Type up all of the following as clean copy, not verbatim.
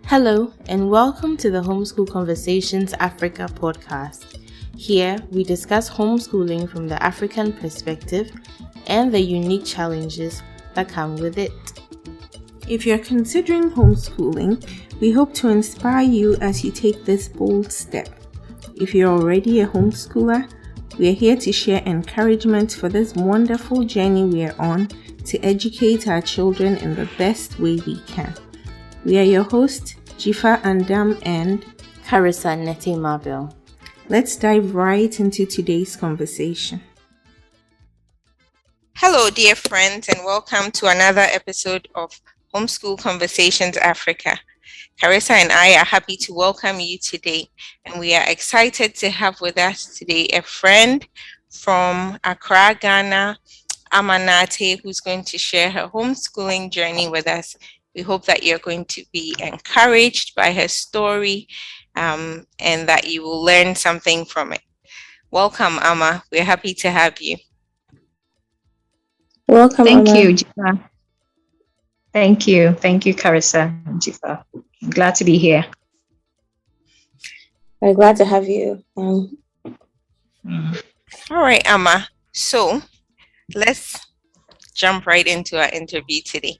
Hello, and welcome to the Homeschool Conversations Africa podcast. Here, we discuss homeschooling from the African perspective and the unique challenges that come with it. If you're considering homeschooling, we hope to inspire you as you take this bold step. If you're already a homeschooler, we are here to share encouragement for this wonderful journey we are on to educate our children in the best way we can. We are your hosts, Jifa Andam and Carissa Nete Mabel. Let's dive right into today's conversation. Hello, dear friends, and welcome to another episode of Homeschool Conversations Africa. Carissa and I are happy to welcome you today, and we are excited to have with us today a friend from Accra, Ghana, Amma Nartey, who's going to share her homeschooling journey with us. We hope that you're going to be encouraged by her story and that you will learn something from it. Welcome, Amma. We're happy to have you. Welcome, Thank Amma. you, Jifa. Thank you, Carissa and Jifa. I'm glad to be here. We're glad to have you. All right, Amma. So let's jump right into our interview today.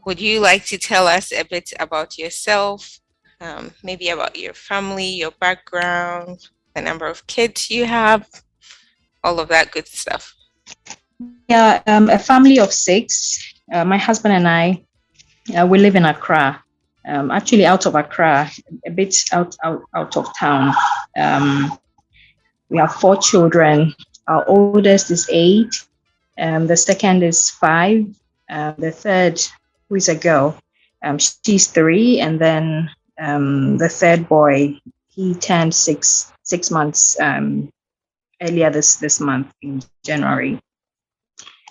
Would you like to tell us a bit about yourself, maybe about your family, your background, the number of kids you have, all of that good stuff? Yeah, a family of 6. My husband and I, we live in Accra. Actually, out of Accra, a bit out of town. We have 4 children. Our oldest is 8. The second is 5. The third, who is a girl, she's 3, and then the third boy, he turned 6 months earlier this month in January.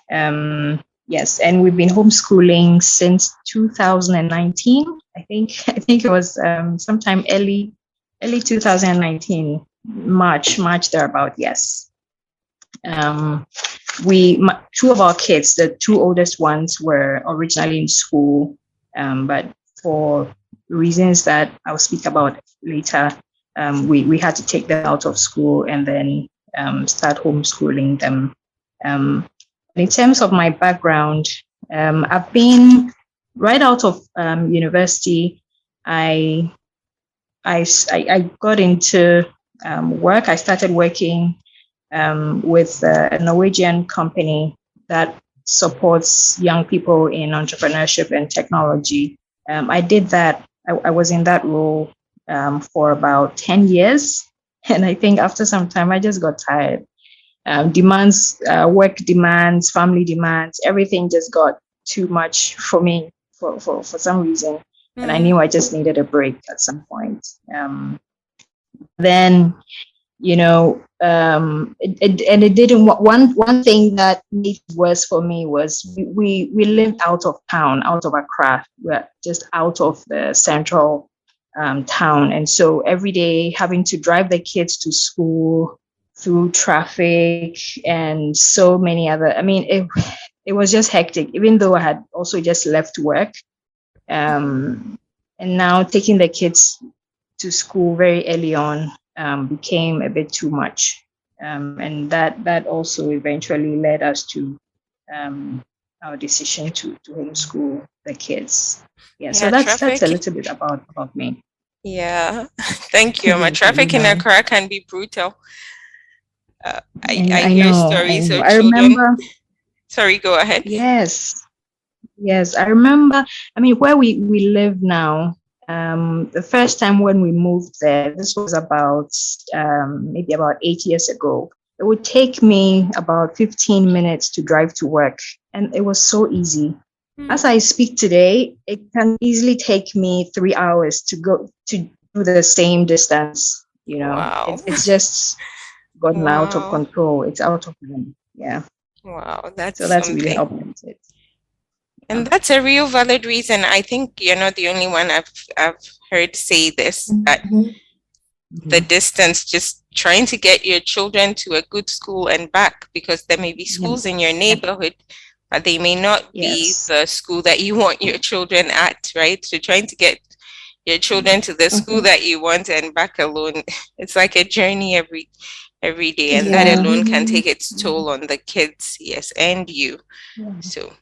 Yes, and we've been homeschooling since 2019. I think it was sometime early 2019, March thereabout. Yes. 2 of our kids, the 2 oldest ones, were originally in school, but for reasons that I'll speak about later, we had to take them out of school and then start homeschooling them. In terms of my background, I've been right out of university. I got into work. I started working with a Norwegian company that supports young people in entrepreneurship and technology. I did that. I was in that role for about 10 years. And I think after some time, I just got tired. Demands, work demands, family demands, everything just got too much for me for some reason. And I knew I just needed a break at some point. Then, it didn't. One thing that made it worse for me was we lived out of town, out of Accra. We're just out of the central town, and so every day having to drive the kids to school through traffic and so many other. I mean, it was just hectic. Even though I had also just left work, and now taking the kids to school very early on became a bit too much, and that also eventually led us to our decision to homeschool the kids. So that's a little bit about me. Yeah, thank you. My traffic in Accra can be brutal. I hear stories of children. I remember. Sorry, go ahead. Yes, I remember. I mean, where we live now. The first time when we moved there, this was about maybe about 8 years ago. It would take me about 15 minutes to drive to work, and it was so easy. As I speak today, it can easily take me 3 hours to go to do the same distance. Wow. It's just gotten out of control. It's out of hand. Yeah. Wow, that's really augmented. And that's a real valid reason. I think you're not the only one I've heard say this, that the distance, just trying to get your children to a good school and back, because there may be schools in your neighborhood, but they may not be the school that you want your children at, right? So trying to get your children to the school that you want and back alone. It's like a journey every day, and that alone can take its toll on the kids, yes, and you. So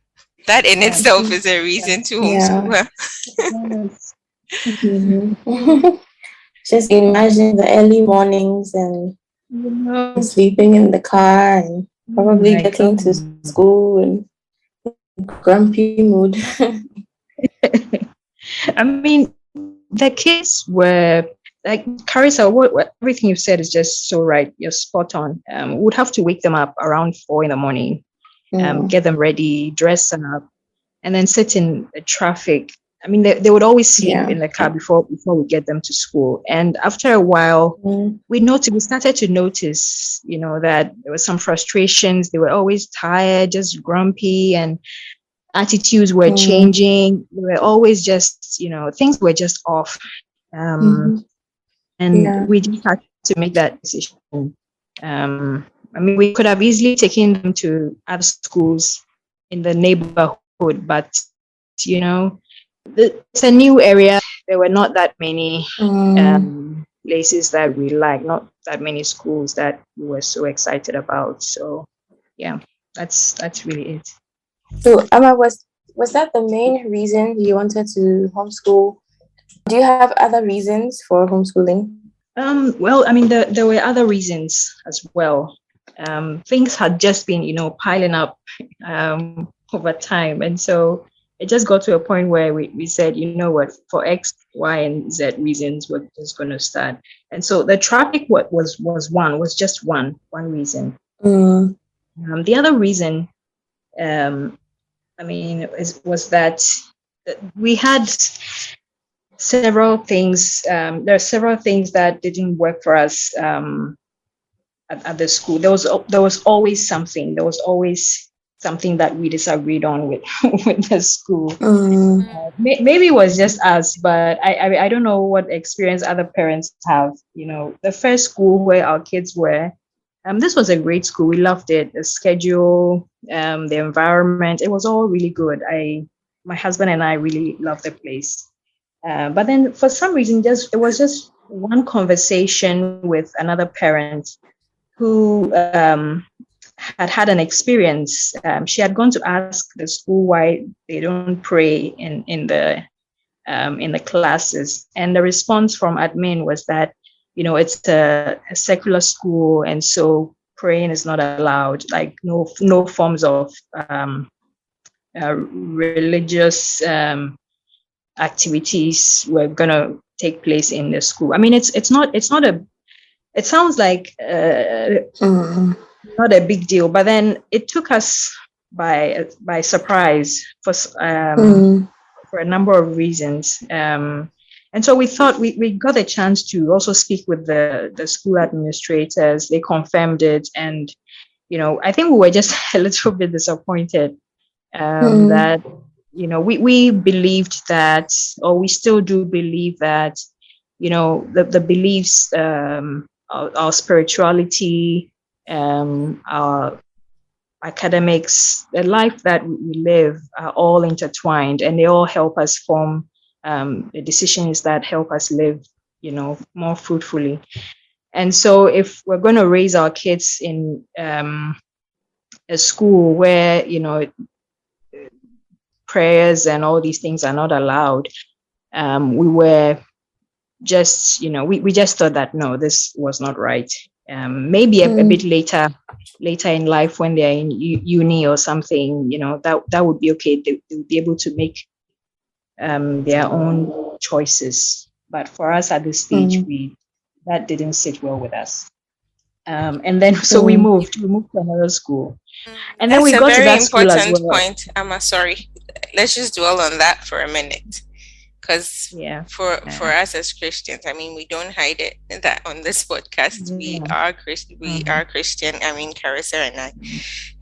that in itself is a reason to homeschool. Just imagine the early mornings and sleeping in the car and probably getting to school and grumpy mood. I mean, the kids were like Carissa. What everything you've said is just so right. You're spot on. Would have to wake them up around 4 a.m, get them ready, dress them up, and then sit in the traffic. I mean, they would always sleep in the car before we get them to school. And after a while, we started to notice, that there was some frustrations. They were always tired, just grumpy, and attitudes were changing. They were always just, things were just off. And we just had to make that decision. I mean, we could have easily taken them to other schools in the neighborhood, but, it's a new area. There were not that many places that we like, not that many schools that we were so excited about. So, yeah, that's really it. So, Amma, was that the main reason you wanted to homeschool? Do you have other reasons for homeschooling? Well, I mean, there were other reasons as well. Things had just been, piling up over time. And so it just got to a point where we said, you know what, for X, Y, and Z reasons, we're just going to start. And so the traffic was just one reason. The other reason, was that we had several things. There are several things that didn't work for us at the school. There was always something. There was always something that we disagreed on with the school. Maybe it was just us, but I don't know what experience other parents have. The first school where our kids were, this was a great school. We loved it. The schedule, the environment, it was all really good. My husband and I really loved the place. But then for some reason, it was just one conversation with another parent who had an experience. She had gone to ask the school why they don't pray in the classes, and the response from admin was that it's a secular school, and so praying is not allowed. Like no forms of religious activities were gonna take place in the school. I mean, it's not a. It sounds like not a big deal, but then it took us by surprise for a number of reasons. And so we thought we got a chance to also speak with the school administrators. They confirmed it, and I think we were just a little bit disappointed that we believed that, or we still do believe that the beliefs, our spirituality, our academics, the life that we live are all intertwined, and they all help us form the decisions that help us live, more fruitfully. And so if we're going to raise our kids in a school where, prayers and all these things are not allowed, we were just, we just thought that, no, this was not right. Maybe a bit later in life when they're in uni or something, that would be okay. They would be able to make their own choices. But for us at this stage, that didn't sit well with us. And then so we moved to another school. And then we got to that school as well. That's a very important point. I'm sorry. Let's just dwell on that for a minute. Because for us as Christians, I mean, we don't hide it that on this podcast. We are Christian. We are Christian. I mean, Carissa and I,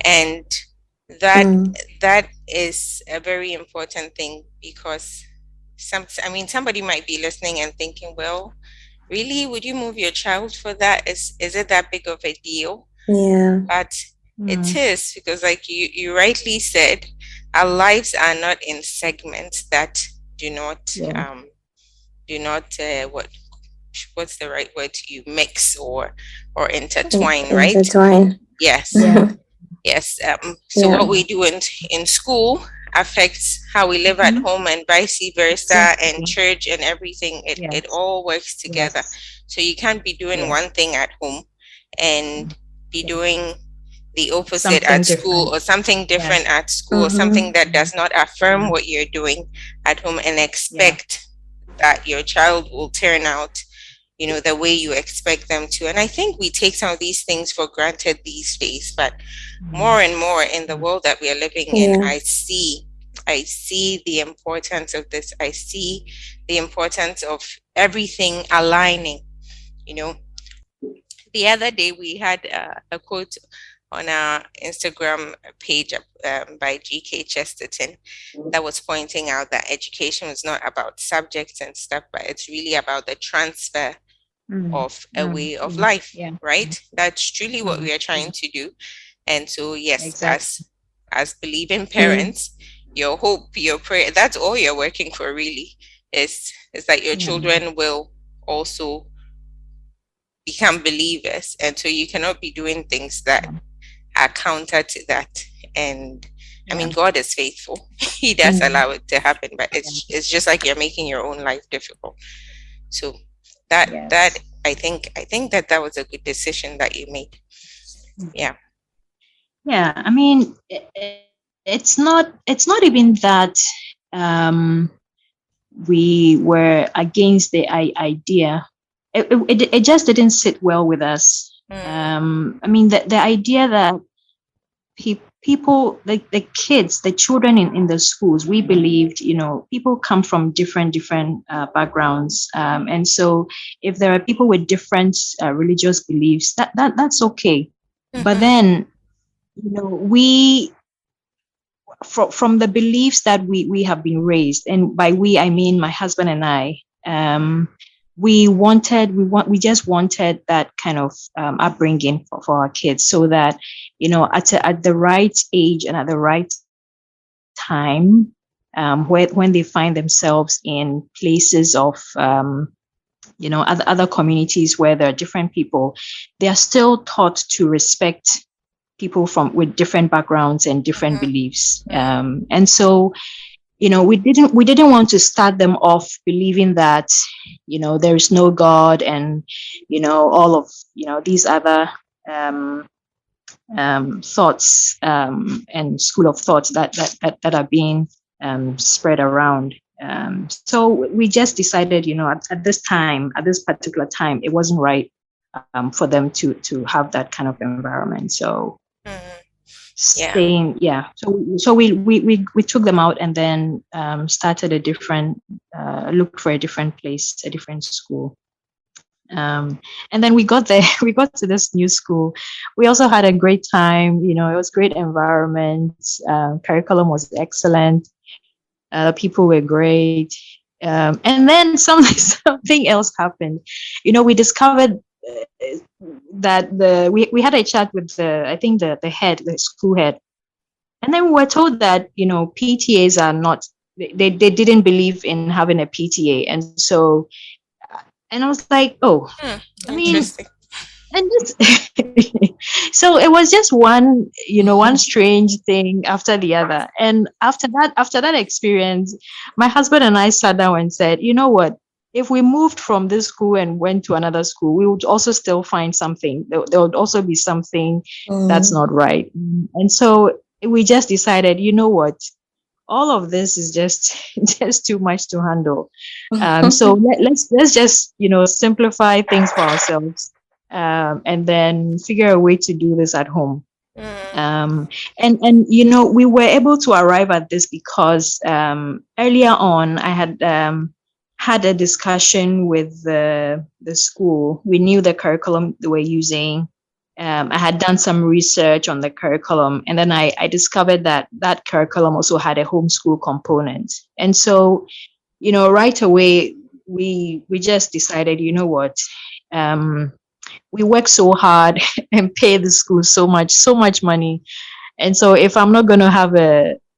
and that is a very important thing, because somebody might be listening and thinking, well, really, would you move your child for that? Is it that big of a deal? Yeah, but it is, because like you rightly said, our lives are not in segments that do not do not what's the right word to use, mix or intertwine, right? Intertwine. Yes. Yeah. Yes. So what we do in school affects how we live at home, and vice versa, and church and everything. It all works together. So you can't be doing one thing at home and be doing the opposite Something at school, or something different at school, or something that does not affirm what you're doing at home, and expect that your child will turn out, the way you expect them to. And I think we take some of these things for granted these days, but more and more in the world that we are living in, I see the importance of this. I see the importance of everything aligning. The other day we had a quote on our Instagram page by G.K. Chesterton that was pointing out that education was not about subjects and stuff, but it's really about the transfer of a way of life, right? That's truly what we are trying to do. And so, yes, as believing parents, your hope, your prayer, that's all you're working for, really, is that your children will also become believers. And so you cannot be doing things that are counter to that. And I mean, God is faithful. He does allow it to happen, but it's just like you're making your own life difficult. So that I think that was a good decision that you made. Yeah. I mean, it's not even that we were against the idea. It just didn't sit well with us. I mean, the idea that people, the kids, the children in the schools, we believed, people come from different backgrounds, and so if there are people with different religious beliefs, that's okay. But then, we from the beliefs that we have been raised, and by we I mean my husband and I, we just wanted that kind of upbringing for our kids, so that at the right age and at the right time, when they find themselves in places of other communities where there are different people, they are still taught to respect people with different backgrounds and different beliefs. And so, we didn't want to start them off believing that, there is no God, and, all of, these other thoughts and school of thoughts that are being spread around. So we just decided, at this particular time, it wasn't right for them to have that kind of environment. So so we took them out, and then started looked for a different place, a different school. And then we got there. We got to this new school. We also had a great time. It was great environment. Curriculum was excellent. People were great. And then something else happened. We discovered that we had a chat with the head, the school head, and then we were told that PTAs are not. They didn't believe in having a PTA, and so. And I was like, oh, I mean, and so it was just one strange thing after the other. And after that experience, my husband and I sat down and said, you know what? If we moved from this school and went to another school, we would also still find something. There would also be something that's not right. And so we just decided, you know what? All of this is just too much to handle. So let's just simplify things for ourselves, and then figure a way to do this at home. And we were able to arrive at this because earlier on I had had a discussion with the school. We knew the curriculum they were using. I had done some research on the curriculum, and then I discovered that curriculum also had a homeschool component. And so, right away, we just decided, you know what, we work so hard and pay the school so much money. And so if I'm not going to have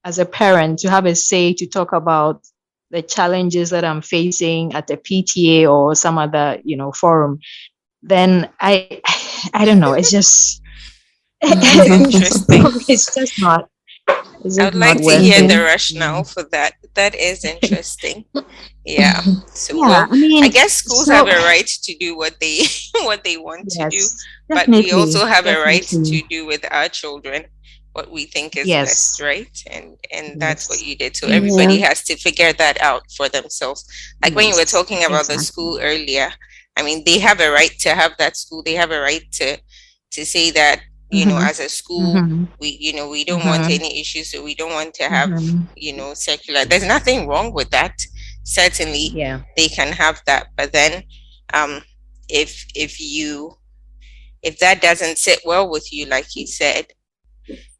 as a parent, to have a say to talk about, the challenges that I'm facing at the PTA or some other, forum, then I don't know. It's just, That's interesting. it's just not. It's I just would like not to hear the working. rationale for that. That is interesting. Yeah. So, Yeah, well, I mean, I guess schools so have a right to do what they what they want to do, yes, but we also have a right definitely. to do with our children what we think is best, Yes, right? And that's what yes, you did. So Yeah. everybody has to figure that out for themselves. Like when you were yes, talking about the exactly. school earlier, I mean, they have a right to have that school. They have a right to say that, as a school, we don't want any issues, so we don't want to have, secular. There's nothing wrong with that. Certainly, Yeah. they can have that. But then, if that doesn't sit well with you, like you said,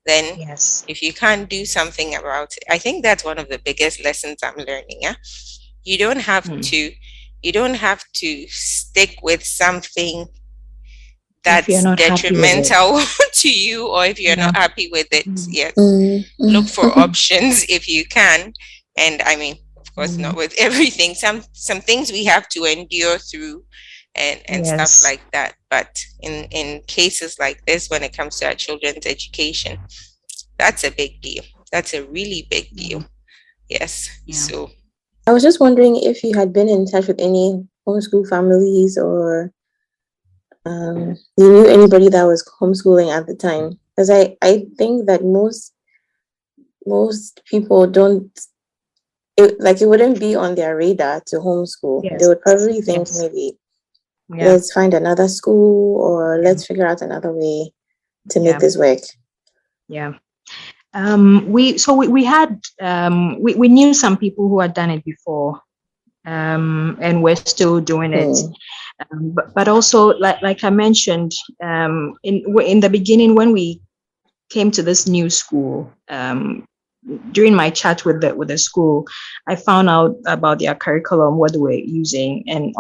then Yes. if you can't do something about it, I think that's one of the biggest lessons I'm learning. Yeah, you don't have to stick with something that's detrimental to you, or if you're not happy with it. Yes, look for options if you can. And I mean, of course, not with everything. Some things we have to endure through, and stuff like that. But in cases like this, when it comes to our children's education, that's a big deal. That's a really big deal. Yes. So I was just wondering if you had been in touch with any homeschool families, or you knew anybody that was homeschooling at the time, because I think that most people don't, it wouldn't be on their radar to homeschool. They would probably think maybe let's find another school, or let's figure out another way to make this work. Yeah. We had we knew some people who had done it before, and we're still doing it. But also, like I mentioned, in the beginning, when we came to this new school, during my chat with the school, I found out about their curriculum, what they were using, and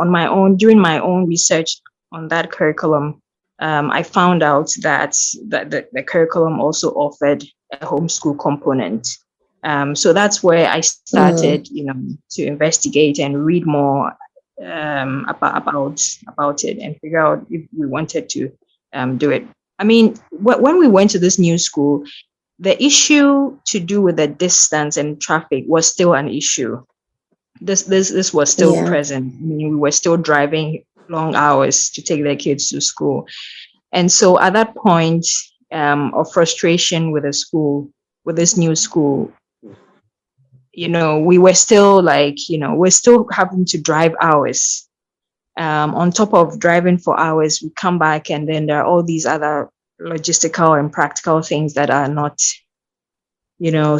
during my own research on that curriculum, I found out that the curriculum also offered a homeschool component. So that's where I started, to investigate and read more about it, and figure out if we wanted to do it. I mean, when we went to this new school, the issue to do with the distance and traffic was still an issue. This was still present. I mean, we were still driving long hours to take their kids to school. And so at that point of frustration with the school, with this new school, we were still we're still having to drive hours. On top of driving for hours, we come back, and then there are all these other logistical and practical things that are not,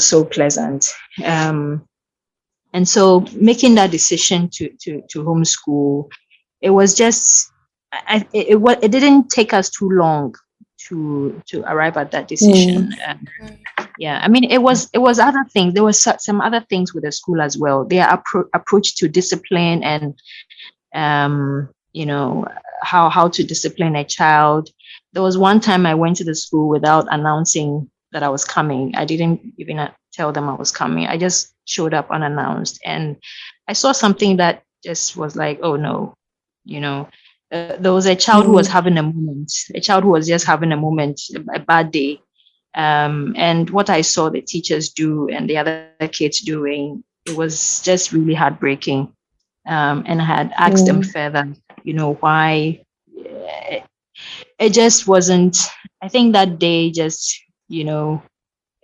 so pleasant. And so making that decision to homeschool, it was just, it didn't take us too long to arrive at that decision. I mean, it was other things. There was some other things with the school as well. Their approach to discipline, and how to discipline a child. There was one time I went to the school without announcing that I was coming. I didn't even tell them I was coming. I just showed up unannounced, and I saw something that just was like, oh no, there was a child who was having a moment, a child who was just having a moment, a bad day. And what I saw the teachers do and the other kids doing, it was just really heartbreaking. And I had asked them further, why. It just wasn't, I think that day just, revealed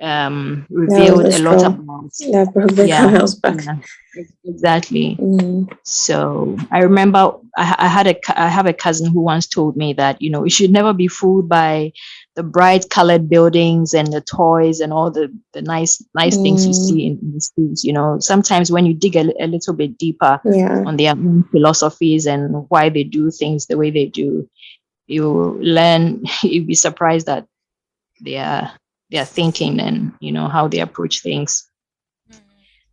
a lot about. That broke the camel's back. Exactly. So I remember I have a cousin who once told me that, you should never be fooled by the bright colored buildings and the toys and all the nice things you see in the schools. Sometimes when you dig a little bit deeper on their own philosophies and why they do things the way they do, you learn, you'd be surprised that their thinking and how they approach things.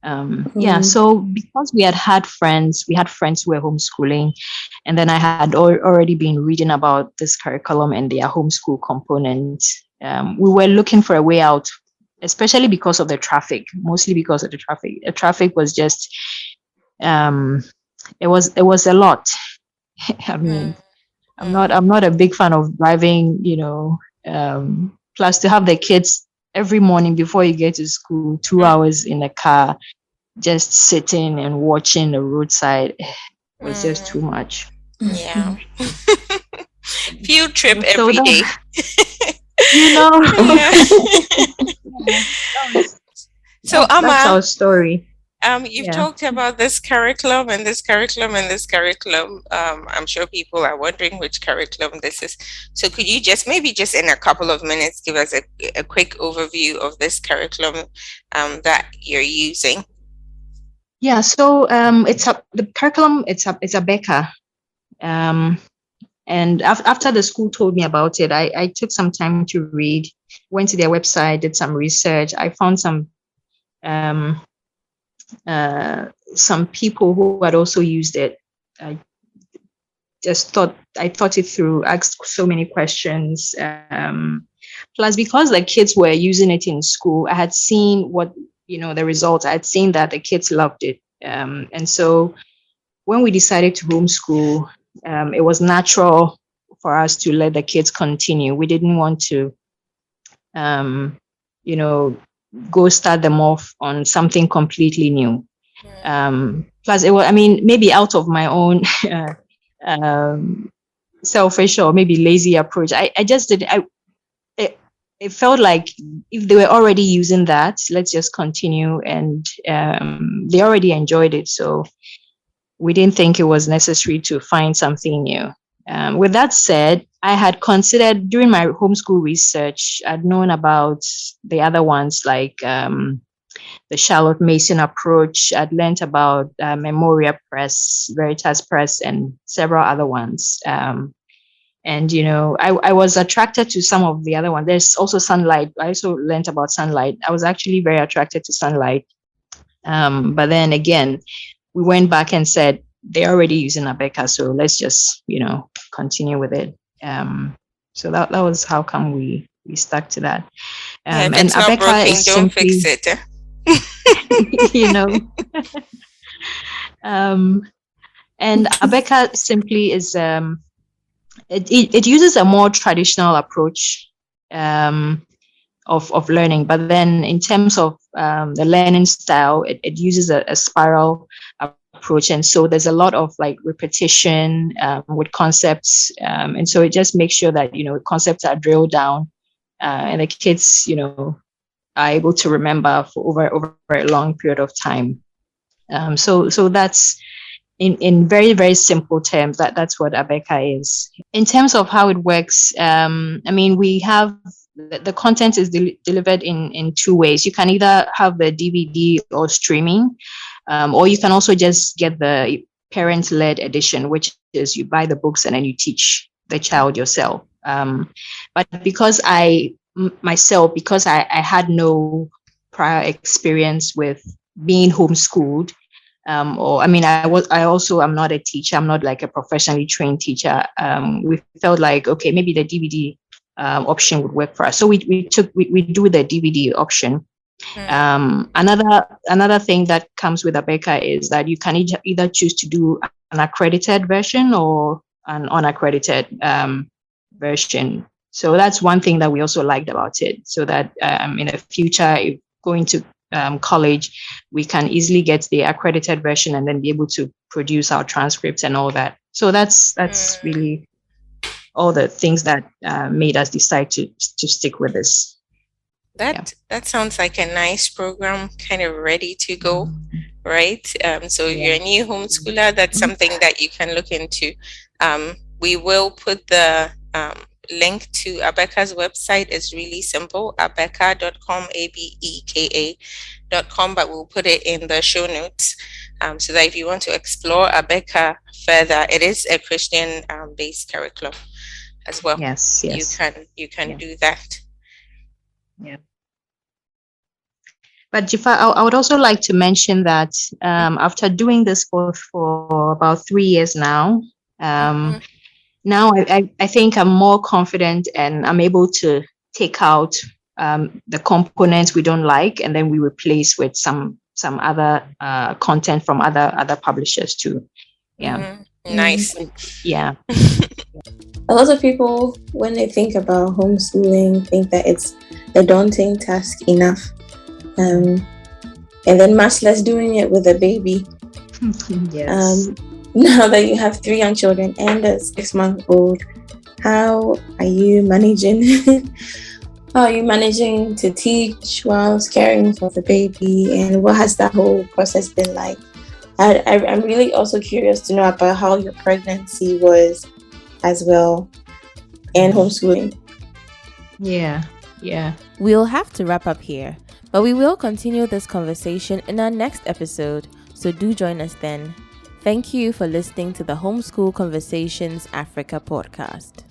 So because we had friends who were homeschooling, and then I had already been reading about this curriculum and their homeschool component, we were looking for a way out, especially because of the traffic, mostly because of the traffic. The traffic was just, it was a lot. I mean, I'm not a big fan of driving, plus to have the kids every morning before you get to school, 2 hours in a car, just sitting and watching the roadside was just too much. Yeah. Field trip every day. So Amma, that's our story. You've talked about this curriculum and this curriculum and this curriculum. I'm sure people are wondering which curriculum this is. So could you just in a couple of minutes give us a quick overview of this curriculum that you're using? Yeah, so the curriculum. It's a Becca, and after the school told me about it, I took some time to read, went to their website, did some research. I found some people who had also used it. I thought it through, asked so many questions. Plus, because the kids were using it in school, I had seen the results. I had seen that the kids loved it. And so when we decided to homeschool, it was natural for us to let the kids continue. We didn't want to, go start them off on something completely new. Plus, maybe out of my own selfish or maybe lazy approach, I just did. It felt like if they were already using that, let's just continue. And they already enjoyed it, so we didn't think it was necessary to find something new. With that said, I had considered during my homeschool research, I'd known about the other ones like the Charlotte Mason approach. I'd learned about Memoria Press, Veritas Press, and several other ones. And, I was attracted to some of the other ones. There's also Sunlight. I also learned about Sunlight. I was actually very attracted to Sunlight. But then again, we went back and said, they're already using Abeka, so let's just, continue with it. So that was how come we stuck to that. And Abeka is don't simply, fix it. And Abeka simply is it uses a more traditional approach of learning, but then in terms of the learning style, it uses a spiral approach, and so there's a lot of like repetition with concepts, and so it just makes sure that concepts are drilled down, and the kids are able to remember for over a long period of time. So that's in very, very simple terms, that's what Abeka is. In terms of how it works, we have the content is delivered in two ways. You can either have the DVD or streaming, or you can also just get the parent-led edition, which is you buy the books and then you teach the child yourself. But because I had no prior experience with being homeschooled, I also am not a teacher. I'm not like a professionally trained teacher. We felt like, okay, maybe the DVD option would work for us. So we do the DVD option. Another thing that comes with Abeka is that you can either choose to do an accredited version or an unaccredited version. So that's one thing that we also liked about it. So that in the future, if going to college, we can easily get the accredited version and then be able to produce our transcripts and all that. So that's really all the things that made us decide to stick with this. That sounds like a nice program, kind of ready to go, right? So if you're a new homeschooler, that's something that you can look into. We will put the link to Abeka's website. Is really simple, abeka.com, abeka.com, but we'll put it in the show notes so that if you want to explore Abeka further, it is a Christian based curriculum as well. Yes. You can do that. Yeah. But Jifa, I would also like to mention that after doing this for about 3 years now, now I think I'm more confident and I'm able to take out the components we don't like and then we replace with some some other content from other publishers too. Yeah. Nice. Yeah. A lot of people, when they think about homeschooling, think that it's a daunting task enough. And then much less doing it with a baby. Yes. Now that you have 3 young children and a 6-month-old, how are you managing? How are you managing to teach whilst caring for the baby? And what has that whole process been like? I'm really also curious to know about how your pregnancy was as well and homeschooling. Yeah. We'll have to wrap up here, but we will continue this conversation in our next episode, so do join us then. Thank you for listening to the Homeschool Conversations Africa podcast.